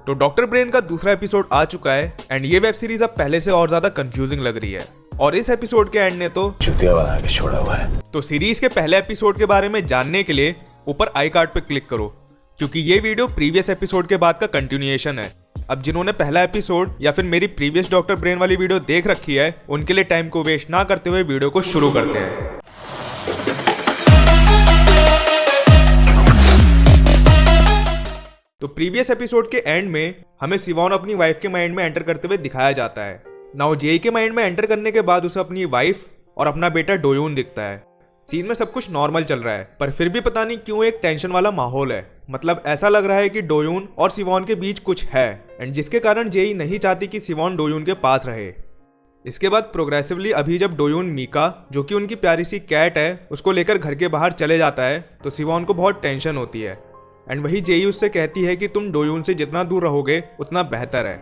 तो doctor brain का दूसरा एपिसोड आ चुका है एंड ये वेब सीरीज अब पहले से और ज्यादा कंफ्यूजिंग लग रही है। और इस एपिसोड के एंड ने तो चुतिया बना के छोड़ा हुआ है। तो सीरीज के पहले एपिसोड के बारे में जानने के लिए ऊपर आई कार्ड पे क्लिक करो, क्योंकि ये वीडियो प्रीवियस एपिसोड के बाद का कंटिन्यूएशन है। अब जिन्होंने पहला एपिसोड या फिर मेरी प्रीवियस डॉक्टर ब्रेन वाली वीडियो देख रखी है, उनके लिए टाइम को वेस्ट ना करते हुए वीडियो को शुरू करते हैं। तो प्रीवियस एपिसोड के एंड में हमें सिवॉन अपनी वाइफ के माइंड में एंटर करते हुए दिखाया जाता है। नाउ जेई के माइंड में एंटर करने के बाद उसे अपनी वाइफ और अपना बेटा डोयून दिखता है। सीन में सब कुछ नॉर्मल चल रहा है, पर फिर भी पता नहीं क्यों एक टेंशन वाला माहौल है। मतलब ऐसा लग रहा है कि डोयून और सिवॉन के बीच कुछ है एंड जिसके कारण जेई नहीं चाहती कि सिवॉन डोयून के पास रहे। इसके बाद प्रोग्रेसिवली अभी जब डोयून मीका, जो कि उनकी प्यारी सी कैट है, उसको लेकर घर के बाहर चले जाता है तो सिवॉन को बहुत टेंशन होती है एंड वही जेई उससे कहती है कि तुम डोयून से जितना दूर रहोगे उतना बेहतर है।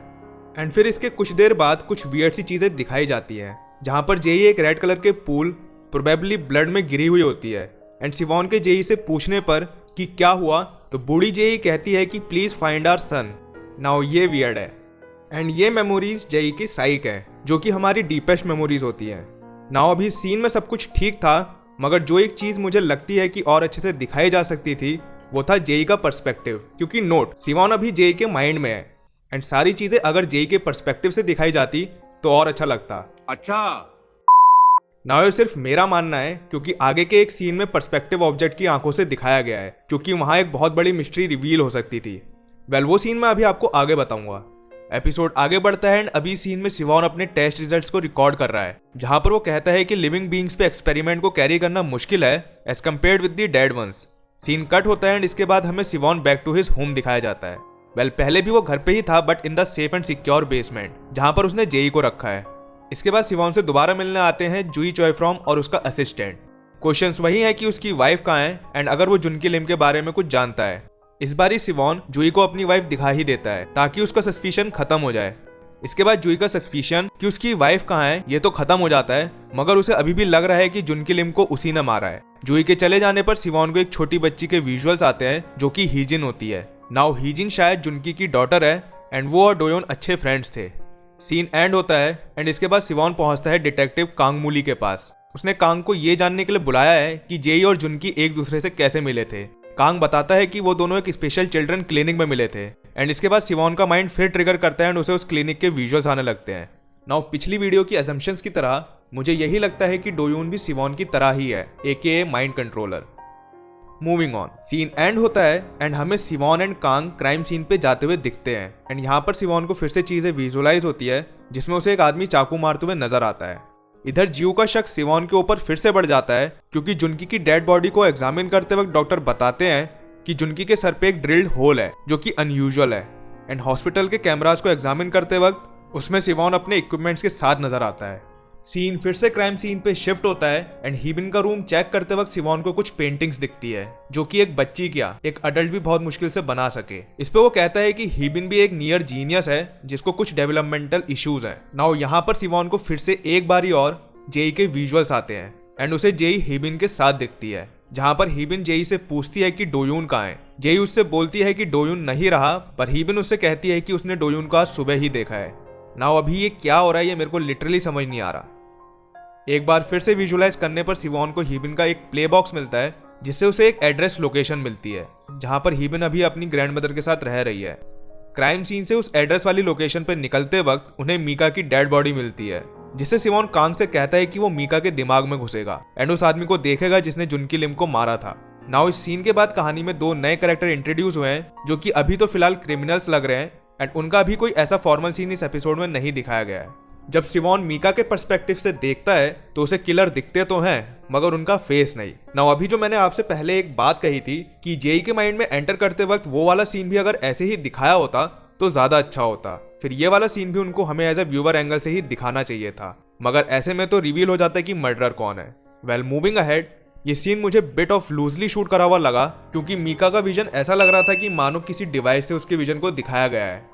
एंड फिर इसके कुछ देर बाद कुछ वियर्ड सी चीजें दिखाई जाती हैं, जहां पर जेई एक रेड कलर के पूल प्रोबेबली ब्लड में गिरी हुई होती है एंड सिवॉन के जेई से पूछने पर कि क्या हुआ तो बूढ़ी जेई कहती है कि please find our son. Now ये वियर्ड है एंड ये मेमोरीज जेई की साइक है, जो कि हमारी डीपेस्ट मेमोरीज होती है। नाउ अभी सीन में सब कुछ ठीक था, मगर जो एक चीज मुझे लगती है कि और अच्छे से दिखाई जा सकती थी वो था जेई का पर्सपेक्टिव। क्योंकि नोट, सिवॉन अभी जेई के माइंड में है एंड सारी चीजें अगर जेई के पर्सपेक्टिव से दिखाई जाती तो और अच्छा लगता। अच्छा नाउ ये सिर्फ मेरा मानना है, क्योंकि आगे के एक सीन में पर्सपेक्टिव ऑब्जेक्ट की आंखों से दिखाया गया है, क्योंकि वहां एक बहुत बड़ी मिस्ट्री रिवील हो सकती थी। वेल वो सीन मैं अभी आपको आगे बताऊंगा। एपिसोड आगे बढ़ता है एंड अभी सीन में सिवॉन अपने टेस्ट रिजल्ट्स को रिकॉर्ड कर रहा है, जहां पर वो कहता है कि लिविंग बीइंग्स पे एक्सपेरिमेंट को कैरी करना मुश्किल है as compared with the dead ones. Scene cut होता है एंड इसके बाद हमें Siwon back to his home दिखाया जाता है। वेल पहले भी वो घर पे ही था, but in the safe and secure basement, जहां पर उसने जेई को रखा है। इसके बाद सिवॉन से दोबारा मिलने आते हैं जुई चॉय फ्रॉम और उसका असिस्टेंट। क्वेश्चंस वही है कि उसकी वाइफ कहाँ है एंड अगर वो जुनकी लिम के बारे में कुछ जानता है। इस बार सिवॉन जुई को अपनी वाइफ दिखा ही देता है ताकि उसका सस्पिशन खत्म हो जाए। इसके बाद जुई का सस्पिशन कि उसकी वाइफ कहाँ है ये तो खत्म हो जाता है, मगर उसे अभी भी लग रहा है कि जुनकी लिम को उसी ने मारा है। जुई के चले जाने पर सिवॉन को एक छोटी बच्ची के विजुअल्स आते हैं, जो कि हीजिन होती है। नाउ हीजिन शायद जुनकी की डॉटर है एंड वो और डोयोन अच्छे फ्रेंड्स थे। सीन एंड होता है एंड इसके बाद सिवॉन पहुंचता है डिटेक्टिव कांग मूली के पास। उसने कांग को ये जानने के लिए बुलाया है कि जेई और जुनकी एक दूसरे से कैसे मिले थे। कांग बताता है कि वो दोनों एक स्पेशल चिल्ड्रन क्लिनिक में मिले थे एंड इसके बाद सिवॉन का माइंड फिर ट्रिगर करता है एंड उसे उस क्लिनिक के विजुअल्स आने लगते हैं। नाउ पिछली वीडियो की असम्पशंस की तरह मुझे यही लगता है कि डोयून भी सिवॉन की तरह ही है, aka mind controller. Moving on, scene end होता है एंड हमें Siwon and Kang crime scene पे जाते हुए दिखते हैं एंड यहाँ पर सिवॉन को फिर से चीजें विजुअलाइज होती है, जिसमें उसे एक आदमी चाकू मारते हुए नजर आता है। इधर जियो का शक सिवॉन के ऊपर फिर से बढ़ जाता है, क्योंकि जुनकी की डेड बॉडी को एग्जामिन करते वक्त डॉक्टर बताते हैं कि जुनकी के सर पे एक ड्रिल्ड होल है, जो कि अनयूजुअल है। एंड हॉस्पिटल के कैमरास को एग्जामिन करते वक्त उसमें सिवॉन अपने इक्विपमेंट्स के साथ नजर आता है। सीन फिर से क्राइम सीन पे शिफ्ट होता है एंड हीबिन का रूम चेक करते वक्त सिवॉन को कुछ पेंटिंग्स दिखती है, जो कि एक बच्ची क्या एक अडल्ट भी बहुत मुश्किल से बना सके। इस पे वो कहता है कि हीबिन भी एक नियर जीनियस है, जिसको कुछ डेवलपमेंटल इश्यूज हैं। नाउ यहाँ पर सिवॉन को फिर से एक बारी और जेई के विजुअल्स आते हैं एंड उसे जेई हीबिन के साथ दिखती है, जहां पर हीबिन जेई से पूछती है कि डोयून कहाँ है। जेई उससे बोलती है कि डोयून नहीं रहा, पर हीबिन उससे कहती है कि उसने डोयून को आज सुबह ही देखा है। नाउ अभी ये क्या हो रहा है ये मेरे को लिटरली समझ नहीं आ रहा। एक बार फिर से विजुअलाइज करने पर सिवॉन को हीबिन का एक प्ले बॉक्स मिलता है, जिससे उसे एक एड्रेस लोकेशन मिलती है, जहां पर हीबिन अभी अपनी ग्रैंडमदर के साथ रह रही है। क्राइम सीन से उस एड्रेस वाली लोकेशन पर निकलते वक्त उन्हें मीका की डेड बॉडी मिलती है, जिससे सिवॉन कांग से कहता है कि वो मीका के दिमाग में घुसेगा एंड उस आदमी को देखेगा जिसने जुनकी लिम को मारा था। नाउ इस सीन के बाद कहानी में दो नए कैरेक्टर इंट्रोड्यूस हुए हैं, जो कि अभी तो फिलहाल क्रिमिनल्स लग रहे हैं एंड उनका अभी कोई ऐसा फॉर्मल सीन इस एपिसोड में नहीं दिखाया गया है। जब सिवॉन मीका के पर्सपेक्टिव से देखता है तो उसे किलर दिखते तो हैं, मगर उनका फेस नहीं। नाउ अभी जो मैंने आपसे पहले एक बात कही थी कि जेई के माइंड में एंटर करते वक्त वो वाला सीन भी अगर ऐसे ही दिखाया होता तो ज्यादा अच्छा होता। फिर ये वाला सीन भी उनको हमें एज अ व्यूअर एंगल से ही दिखाना चाहिए था, मगर ऐसे में तो रिवील हो जाता है कि मर्डरर कौन है। वेल मूविंग अहेड, ये सीन मुझे बिट ऑफ लूजली शूट करा हुआ लगा, क्योंकि मीका का विजन ऐसा लग रहा था कि मानो किसी डिवाइस से उसके विजन को दिखाया गया है।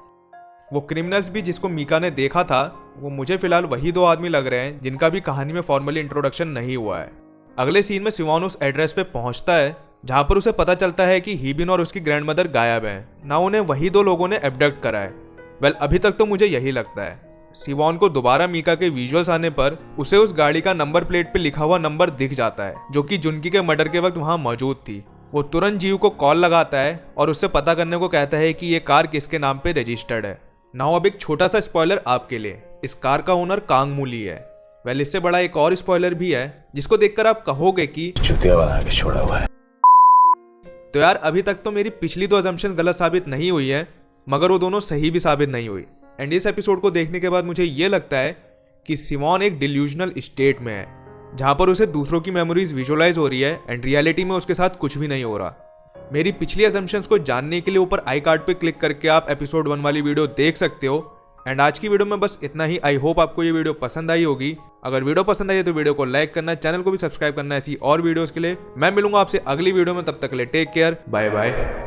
वो क्रिमिनल्स भी जिसको मीका ने देखा था, वो मुझे फिलहाल वही दो आदमी लग रहे हैं जिनका भी कहानी में फॉर्मली इंट्रोडक्शन नहीं हुआ है। अगले सीन में सिवॉन उस एड्रेस पे पहुंचता है जहाँ पर उसे पता चलता है कि हीबिन और उसकी ग्रैंडमदर गायब हैं। ना उन्हें वही दो लोगों ने एब्डक्ट करा है। वेल अभी तक तो मुझे यही लगता है। सिवॉन को दोबारा मीका के विजुअल्स आने पर उसे उस गाड़ी का नंबर प्लेट पे लिखा हुआ नंबर दिख जाता है, जो कि जुनकी के मर्डर के वक्त वहां मौजूद थी। वो तुरंत जीव को कॉल लगाता है और उससे पता करने को कहता है कि ये कार किसके नाम पे रजिस्टर्ड है। नाउ अब एक छोटा सा स्पॉइलर आपके लिए, इस कार का ओनर कांग मू ली है। वेल इससे बड़ा एक और स्पॉइलर भी है जिसको देखकर आप कहोगे कि चुतिया बना के छोड़ा हुआ है। तो यार अभी तक तो मेरी पिछली दो असम्पशन गलत साबित नहीं हुई है, मगर वो दोनों सही भी साबित नहीं हुई। एंड इस एपिसोड को देखने के बाद मुझे ये लगता है कि सिवॉन एक डिल्यूजनल स्टेट में है, जहां पर उसे दूसरों की मेमोरीज विजुअलाइज हो रही है एंड रियलिटी में उसके साथ कुछ भी नहीं हो रहा। मेरी पिछली असम्पशंस को जानने के लिए ऊपर आई कार्ड पे क्लिक करके आप एपिसोड 1 वाली वीडियो देख सकते हो। एंड आज की वीडियो में बस इतना ही। आई होप आपको ये वीडियो पसंद आई होगी। अगर वीडियो पसंद आई है तो वीडियो को लाइक करना, चैनल को भी सब्सक्राइब करना ऐसी और वीडियोस के लिए। मैं मिलूंगा आपसे अगली वीडियो में, तब तक के लिए टेक केयर, बाय बाय।